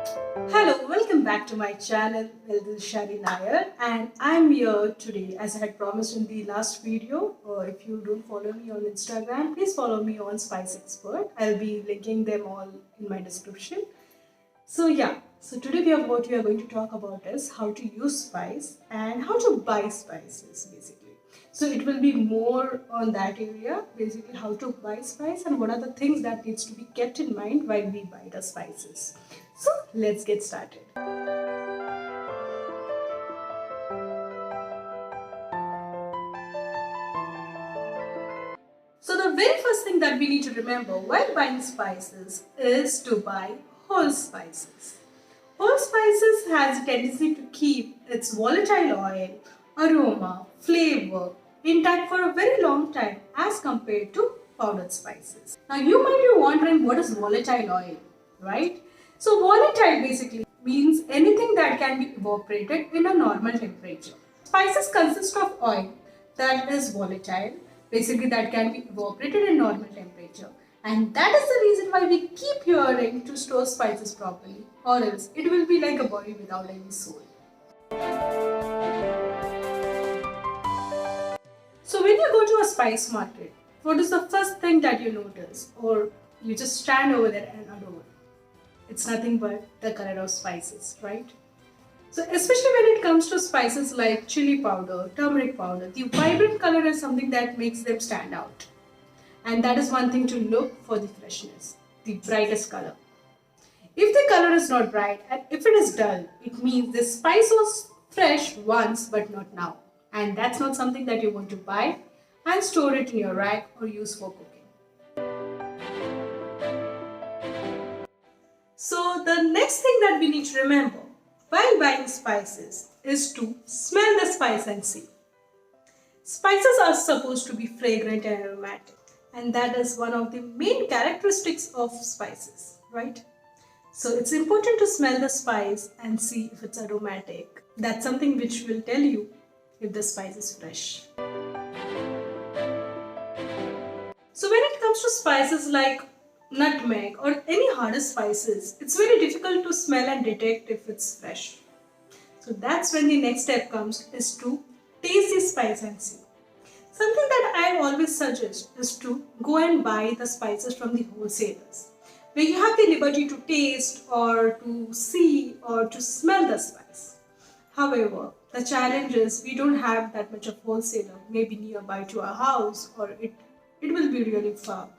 Hello, welcome back to my channel. This is Shari Nair and I'm here today as I had promised in the last video. If you don't follow me on Instagram, please follow me on Spice Expert. I'll be linking them all in my description. So today what we are going to talk about is how to use spice and how to buy spices basically. So it will be more on that area, basically how to buy spice and what are the things that needs to be kept in mind while we buy the spices. So let's get started. So the very first thing that we need to remember while buying spices is to buy whole spices. Whole spices has a tendency to keep its volatile oil, aroma, flavor intact for a very long time as compared to powdered spices. Now you might be wondering what is volatile oil, right? So volatile basically means anything that can be evaporated in a normal temperature. Spices consist of oil that is volatile, basically that can be evaporated in normal temperature. And that is the reason why we keep hearing to store spices properly, or else it will be like a body without any soul. So when you go to a spice market, what is the first thing that you notice? Or you just stand over there and adore? It's nothing but the color of spices, right? So especially when it comes to spices like chili powder, turmeric powder, the vibrant color is something that makes them stand out. And that is one thing to look for the freshness, the brightest color. If the color is not bright and if it is dull, it means the spice was fresh once but not now. And that's not something that you want to buy and store it in your rack or use for cooking. So the next thing that we need to remember while buying spices is to smell the spice and see. Spices are supposed to be fragrant and aromatic, and that is one of the main characteristics of spices, right? So it's important to smell the spice and see if it's aromatic. That's something which will tell you if the spice is fresh. So when it comes to spices like nutmeg or any harder spices, it's very difficult to smell and detect if it's fresh. So that's when the next step comes is to taste the spice and see. Something that I always suggest is to go and buy the spices from the wholesalers, where you have the liberty to taste or to see or to smell the spice. However, the challenge is we don't have that much of wholesaler maybe nearby to our house, or it will be really far,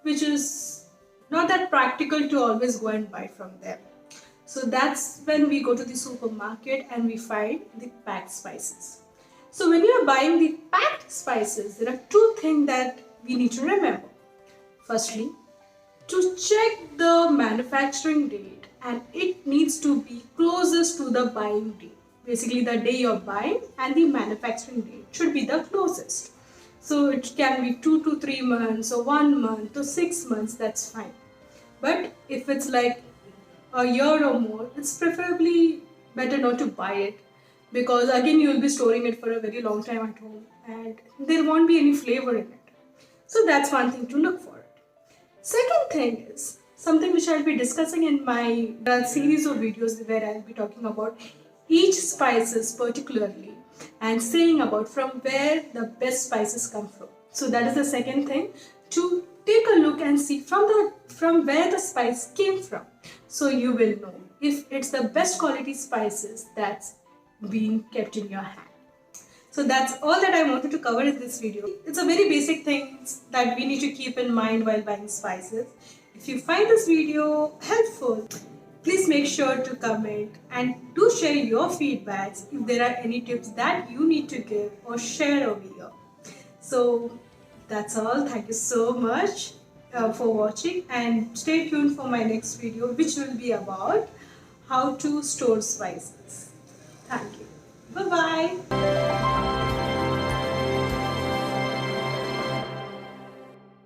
which is not that practical to always go and buy from them. So that's when we go to the supermarket and we find the packed spices. So when you are buying the packed spices, there are two things that we need to remember. Firstly, to check the manufacturing date, and it needs to be closest to the buying date. Basically the day you're buying and the manufacturing date should be the closest. So it can be 2 to 3 months or 1 month or 6 months, that's fine. But if it's like a year or more, it's preferably better not to buy it, because again you will be storing it for a very long time at home and there won't be any flavor in it. So that's one thing to look for it. Second thing is something which I'll be discussing in my series of videos where I'll be talking about each spices particularly and saying about from where the best spices come from. So that is the second thing, to take a look and see from where the spice came from. So you will know if it's the best quality spices that's being kept in your hand. So that's all that I wanted to cover in this video. It's a very basic things that we need to keep in mind while buying spices. If you find this video helpful, please make sure to comment and do share your feedbacks if there are any tips that you need to give or share over here. So that's all. Thank you so much for watching, and stay tuned for my next video, which will be about how to store spices. Thank you. Bye-bye.